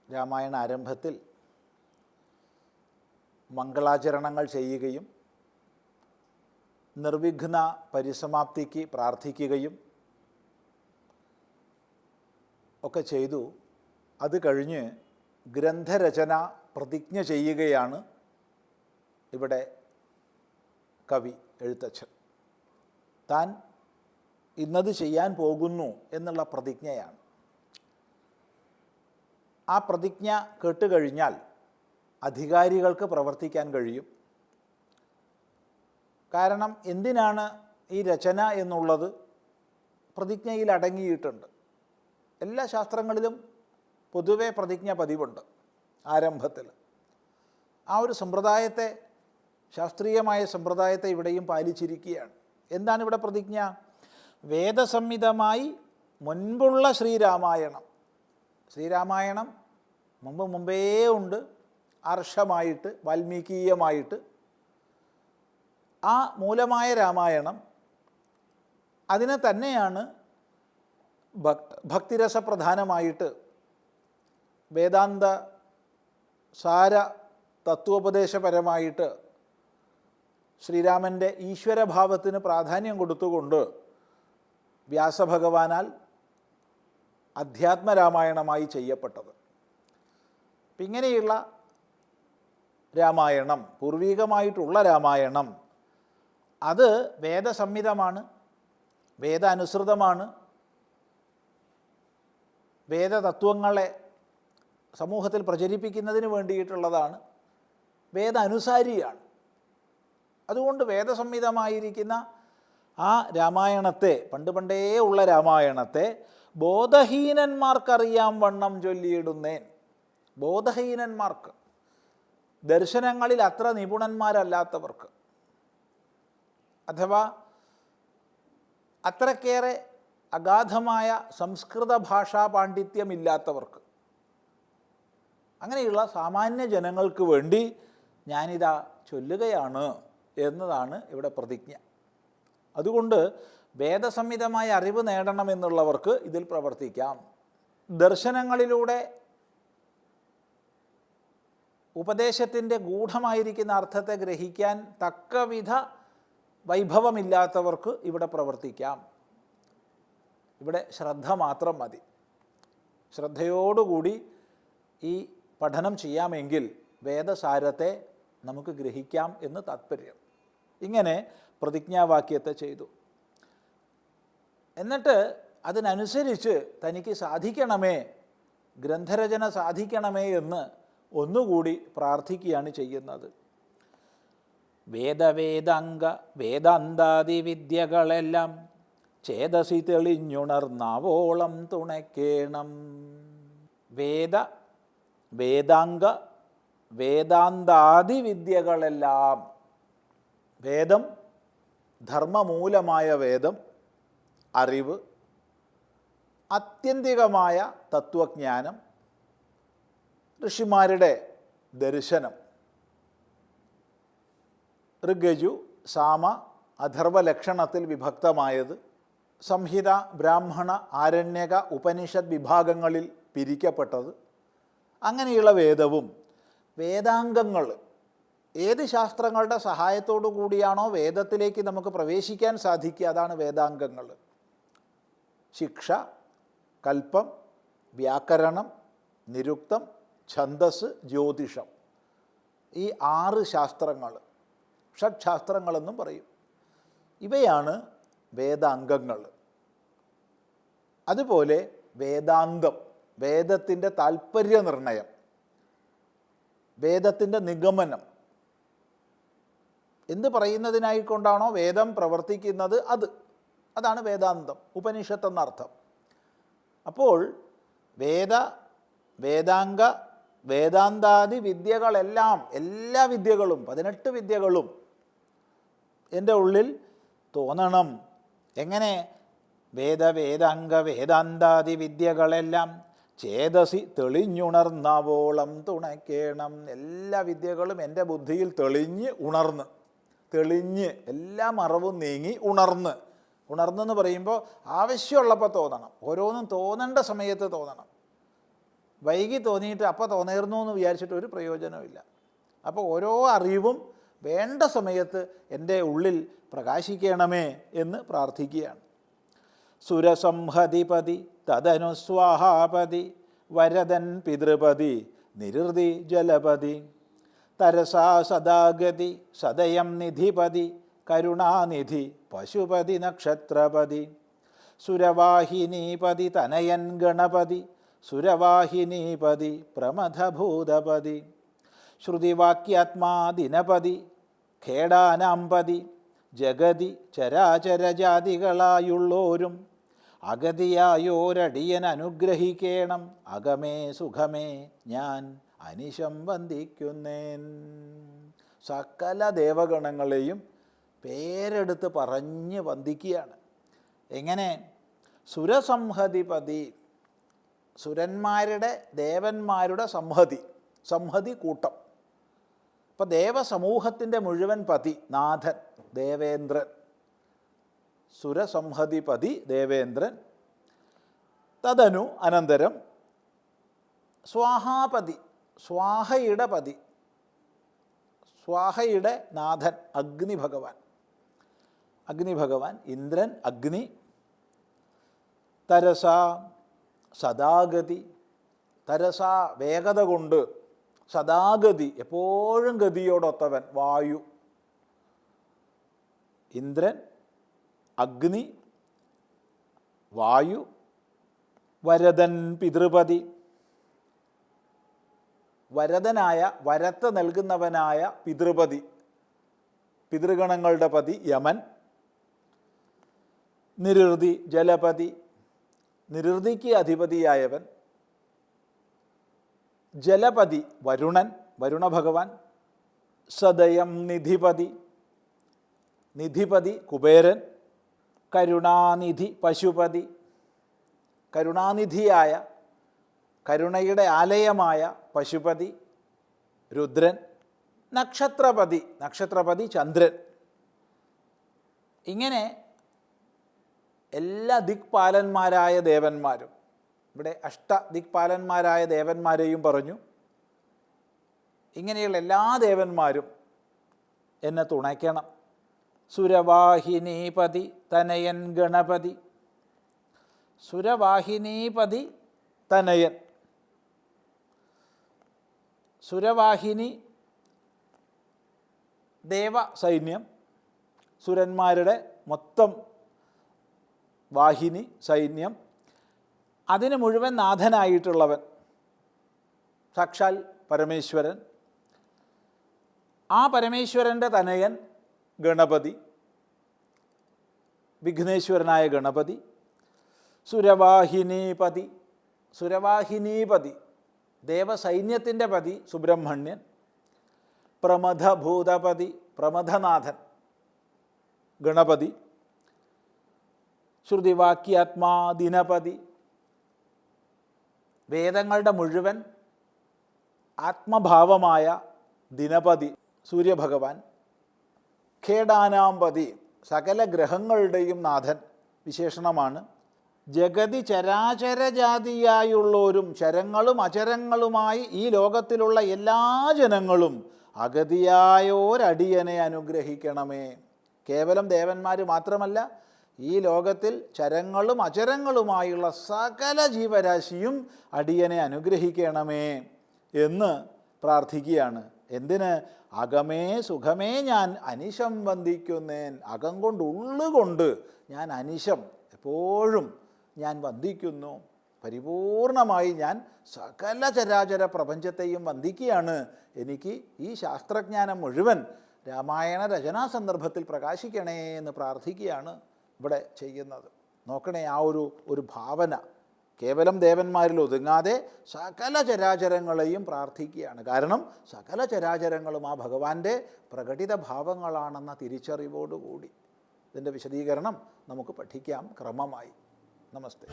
രാമായണ ആരംഭത്തിൽ മംഗളാചരണങ്ങൾ ചെയ്യുകയും നിർവിഘ്ന പരിസമാപ്തിക്ക് പ്രാർത്ഥിക്കുകയും ഒക്കെ ചെയ്തു. അത് കഴിഞ്ഞ് ഗ്രന്ഥരചന പ്രതിജ്ഞ ചെയ്യുകയാണ് ഇവിടെ കവി, എഴുത്തച്ഛൻ. താൻ ഇന്നത് ചെയ്യാൻ പോകുന്നു എന്നുള്ള പ്രതിജ്ഞയാണ്. ആ പ്രതിജ്ഞ കേട്ടുകഴിഞ്ഞാൽ അധികാരികൾക്ക് പ്രവർത്തിക്കാൻ കഴിയും. കാരണം എന്തിനാണ് ഈ രചന എന്നുള്ളത് പ്രതിജ്ഞയിൽ അടങ്ങിയിട്ടുണ്ട്. എല്ലാ ശാസ്ത്രങ്ങളിലും പൊതുവെ പ്രതിജ്ഞ പതിവുണ്ട് ആരംഭത്തിൽ. ആ ഒരു സമ്പ്രദായത്തെ, ശാസ്ത്രീയമായ സമ്പ്രദായത്തെ ഇവിടെയും പാലിച്ചിരിക്കുകയാണ്. എന്താണ് ഇവിടെ പ്രതിജ്ഞ? വേദസംഹിതമായി മുൻപുള്ള ശ്രീരാമായണം. ശ്രീരാമായണം മുമ്പേ ഉണ്ട്, അർഷമായിട്ട്, വാൽമീകീയമായിട്ട്. ആ മൂലമായ രാമായണം, അതിനെ തന്നെയാണ് ഭക്തിരസപ്രധാനമായിട്ട് വേദാന്ത സാര തത്വോപദേശപരമായിട്ട് ശ്രീരാമൻ്റെ ഈശ്വരഭാവത്തിന് പ്രാധാന്യം കൊടുത്തുകൊണ്ട് വ്യാസഭഗവാനാൽ അധ്യാത്മരാമായണമായി ചെയ്യപ്പെട്ടത്. ഇങ്ങനെയുള്ള രാമായണം, പൂർവികമായിട്ടുള്ള രാമായണം, അത് വേദസംഹിതമാണ്, വേദാനുസൃതമാണ്, വേദതത്വങ്ങളെ സമൂഹത്തിൽ പ്രചരിപ്പിക്കുന്നതിന് വേണ്ടിയിട്ടുള്ളതാണ്, വേദാനുസാരിയാണ്. അതുകൊണ്ട് വേദസംഹിതമായിരിക്കുന്ന ആ രാമായണത്തെ, പണ്ടേ ഉള്ള രാമായണത്തെ ബോധഹീനന്മാർക്കറിയാം വണ്ണം ചൊല്ലിയിടുന്നേൻ. ബോധഹീനന്മാർക്ക്, ദർശനങ്ങളിൽ അത്ര നിപുണന്മാരല്ലാത്തവർക്ക്, അഥവാ അത്രക്കേറെ അഗാധമായ സംസ്കൃത ഭാഷാ പാണ്ഡിത്യമില്ലാത്തവർക്ക്, അങ്ങനെയുള്ള സാമാന്യ ജനങ്ങൾക്ക് വേണ്ടി ഞാനിതാ ചൊല്ലുകയാണ് എന്നതാണ് ഇവിടെ പ്രതിജ്ഞ. അതുകൊണ്ട് വേദസംഹിതമായ അറിവ് നേടണമെന്നുള്ളവർക്ക് ഇതിൽ പ്രവർത്തിക്കാം. ദർശനങ്ങളിലൂടെ ഉപദേശത്തിൻ്റെ ഗൂഢമായിരിക്കുന്ന അർത്ഥത്തെ ഗ്രഹിക്കാൻ തക്കവിധ വൈഭവമില്ലാത്തവർക്ക് ഇവിടെ പ്രവർത്തിക്കാം. ഇവിടെ ശ്രദ്ധ മാത്രം മതി. ശ്രദ്ധയോടുകൂടി ഈ പഠനം ചെയ്യാമെങ്കിൽ വേദസാരത്തെ നമുക്ക് ഗ്രഹിക്കാം എന്ന് താത്പര്യം. ഇങ്ങനെ പ്രതിജ്ഞാവാക്യത്തെ ചെയ്തു. എന്നിട്ട് അതിനനുസരിച്ച് തനിക്ക് സാധിക്കണമേ, ഗ്രന്ഥരചന സാധിക്കണമേ എന്ന് ഒന്നുകൂടി പ്രാർത്ഥിക്കുകയാണ് ചെയ്യുന്നത്. വേദാന്താദി വിദ്യകളെല്ലാം ചേതസി തെളിഞ്ഞുണർന്നാവോളം തുണയ്ക്കേണം. വേദാന്താദി വിദ്യകളെല്ലാം, വേദം, ധർമ്മമൂലമായ വേദം, അറിവ്, ആത്യന്തികമായ തത്വജ്ഞാനം, ഋഷിമാരുടെ ദർശനം, ഋഗ്യജു സാമ അഥർവ ലക്ഷണത്തിൽ വിഭക്തമായത്, സംഹിത, ബ്രാഹ്മണ, ആരണ്യക, ഉപനിഷത് വിഭാഗങ്ങളിൽ പിരിക്കപ്പെട്ടത്, അങ്ങനെയുള്ള വേദവും വേദാംഗങ്ങൾ, ഏത് ശാസ്ത്രങ്ങളുടെ സഹായത്തോടു കൂടിയാണോ വേദത്തിലേക്ക് നമുക്ക് പ്രവേശിക്കാൻ സാധിക്കുക, അതാണ് വേദാംഗങ്ങൾ. ശിക്ഷ, കൽപ്പം, വ്യാകരണം, നിരുക്തം, ഛന്ദസ്, ജ്യോതിഷം, ഈ 6 ശാസ്ത്രങ്ങൾ, ഷഡ്ശാസ്ത്രങ്ങളെന്നും പറയും. ഇവയാണ് വേദാംഗങ്ങൾ. അതുപോലെ വേദാന്തം, വേദത്തിൻ്റെ താൽപ്പര്യനിർണയം, വേദത്തിൻ്റെ നിഗമനം, എന്ത് പറയുന്നതിനായിക്കൊണ്ടാണോ വേദം പ്രവർത്തിക്കുന്നത് അതാണ് വേദാന്തം, ഉപനിഷത്ത് എന്നർത്ഥം. അപ്പോൾ വേദാംഗ വേദാന്താദി വിദ്യകളെല്ലാം, എല്ലാ വിദ്യകളും, 18 വിദ്യകളും എൻ്റെ ഉള്ളിൽ തോന്നണം. എങ്ങനെ? വേദാംഗ വേദാന്താദി വിദ്യകളെല്ലാം ചേതസി തെളിഞ്ഞുണർന്നാവോളം തുണയ്ക്കേണം. എല്ലാ വിദ്യകളും എൻ്റെ ബുദ്ധിയിൽ തെളിഞ്ഞ് എല്ലാ മറവും നീങ്ങി ഉണർന്ന് ഉണർന്നെന്ന് പറയുമ്പോൾ ആവശ്യമുള്ളപ്പോൾ തോന്നണം, ഓരോന്നും തോന്നേണ്ട സമയത്ത് തോന്നണം. വൈകി തോന്നിയിട്ട് അപ്പോൾ തോന്നിയിരുന്നു എന്ന് വിചാരിച്ചിട്ട് ഒരു പ്രയോജനമില്ല. അപ്പോൾ ഓരോ അറിവും വേണ്ട സമയത്ത് എൻ്റെ ഉള്ളിൽ പ്രകാശിക്കണമേ എന്ന് പ്രാർത്ഥിക്കുകയാണ്. സുരസംഹതിപതി തദനു സ്വാഹാപതി വരദൻ പിതൃപതി നിരുതി ജലപതി തരസാ സദാഗതി സദയം നിധിപതി കരുണാനിധി പശുപതി നക്ഷത്രപതി സുരവാഹിനീപതി തനയൻ ഗണപതി സുരവാഹിനീപതി പ്രമഥഭൂതപതി ശ്രുതിവാക്യാത്മാ ദിനപതി ഖേടാനാംപതി ജഗതി ചരാചരജാതികളായുള്ളോരും അഗതിയായോരടിയൻ അനുഗ്രഹിക്കേണം അകമേ സുഖമേ ഞാൻ അനിശം വന്ദിക്കുന്നേൻ. സകല ദേവഗണങ്ങളെയും പേരെടുത്ത് പറഞ്ഞ് വന്ദിക്കുകയാണ്. എങ്ങനെ? സുരസംഹതിപതി, സുരന്മാരുടെ ദേവന്മാരുടെ സംഹതി കൂട്ടം. അപ്പോൾ ദേവസമൂഹത്തിൻ്റെ മുഴുവൻ പതി നാഥൻ ദേവേന്ദ്രൻ, സുരസംഹതിപതി ദേവേന്ദ്രൻ. തദനു അനന്തരം സ്വാഹാപതി, സ്വാഹയുടെ പതി, സ്വാഹയുടെ നാഥൻ അഗ്നിഭഗവാൻ ഇന്ദ്രൻ അഗ്നി. തരസ സദാഗതി, തരസ വേഗത കൊണ്ട്, സദാഗതി എപ്പോഴും ഗതിയോടൊത്തവൻ വായു. ഇന്ദ്രൻ അഗ്നി വായു. വരദൻ പിതൃപതി, വരദനായ വരത്ത് നൽകുന്നവനായ പിതൃപതി, പിതൃഗണങ്ങളുടെ പതി യമൻ. നിരുതി ജലപതി, നിരുതിക്ക് അധിപതിയായവൻ. ജലപതി വരുണഭഗവാൻ. സദയം നിധിപതി കുബേരൻ. കരുണാനിധി പശുപതി, കരുണാനിധിയായ കരുണയുടെ ആലയമായ പശുപതി രുദ്രൻ. നക്ഷത്രപതി ചന്ദ്രൻ. ഇങ്ങനെ എല്ലാ ദിക്പാലന്മാരായ ദേവന്മാരും, ഇവിടെ ദിക്പാലന്മാരായ ദേവന്മാരെയും പറഞ്ഞു. ഇങ്ങനെയുള്ള എല്ലാ ദേവന്മാരും എന്നെ തുണയ്ക്കണം. സുരവാഹിനീപതി തനയൻ ഗണപതി, സുരവാഹിനീപതി തനയൻ. സുരവാഹിനി ദേവസൈന്യം, സുരന്മാരുടെ മൊത്തം വാഹിനി സൈന്യം, അതിന് മുഴുവൻ നാഥനായിട്ടുള്ളവൻ സാക്ഷാൽ പരമേശ്വരൻ. ആ പരമേശ്വരൻ്റെ തനയൻ ഗണപതി, വിഘ്നേശ്വരനായ ഗണപതി. സുരവാഹിനീപതി ദേവസൈന്യത്തിൻ്റെ പതി സുബ്രഹ്മണ്യൻ. പ്രമഥഭൂതപതി, പ്രമഥനാഥൻ ഗണപതി. ശ്രുതിവാക്യാത്മാ ദിനപതി, വേദങ്ങളുടെ മുഴുവൻ ആത്മഭാവമായ ദിനപതി സൂര്യഭഗവാൻ. ഖേടാനാംപതി, സകല ഗ്രഹങ്ങളുടെയും നാഥൻ വിശേഷണമാണ്. ജഗതി ചരാചരജാതിയായുള്ളവരും ചരങ്ങളും അചരങ്ങളുമായി ഈ ലോകത്തിലുള്ള എല്ലാ ജനങ്ങളും അഗതിയായോരടിയനെ അനുഗ്രഹിക്കണമേ. കേവലം ദേവന്മാർ മാത്രമല്ല, ഈ ലോകത്തിൽ ചരങ്ങളും അചരങ്ങളുമായുള്ള സകല ജീവരാശിയും അടിയനെ അനുഗ്രഹിക്കണമേ എന്ന് പ്രാർത്ഥിക്കുകയാണ്. എന്തിന്? അകമേ സുഖമേ ഞാൻ അനിശം വന്ദിക്കുന്നേൻ. അകം കൊണ്ട് ഉള്ളുകൊണ്ട് ഞാൻ അനിശം എപ്പോഴും ഞാൻ വന്ദിക്കുന്നു. പരിപൂർണമായി ഞാൻ സകല ചരാചര പ്രപഞ്ചത്തെയും വന്ദിക്കുകയാണ്. എനിക്ക് ഈ ശാസ്ത്രജ്ഞാനം മുഴുവൻ രാമായണ രചനാ സന്ദർഭത്തിൽ പ്രകാശിക്കണേ എന്ന് പ്രാർത്ഥിക്കുകയാണ് ഇവിടെ ചെയ്യുന്നത്. നോക്കണേ, ആ ഒരു ഭാവന കേവലം ദേവന്മാരിൽ ഒതുങ്ങാതെ സകല ചരാചരങ്ങളെയും പ്രാർത്ഥിക്കുകയാണ്. കാരണം സകല ചരാചരങ്ങളും ആ ഭഗവാന്റെ പ്രകടിത ഭാവങ്ങളാണെന്ന തിരിച്ചറിവോടുകൂടി. ഇതിൻ്റെ വിശദീകരണം നമുക്ക് പഠിക്കാം ക്രമമായി. നമസ്തേ.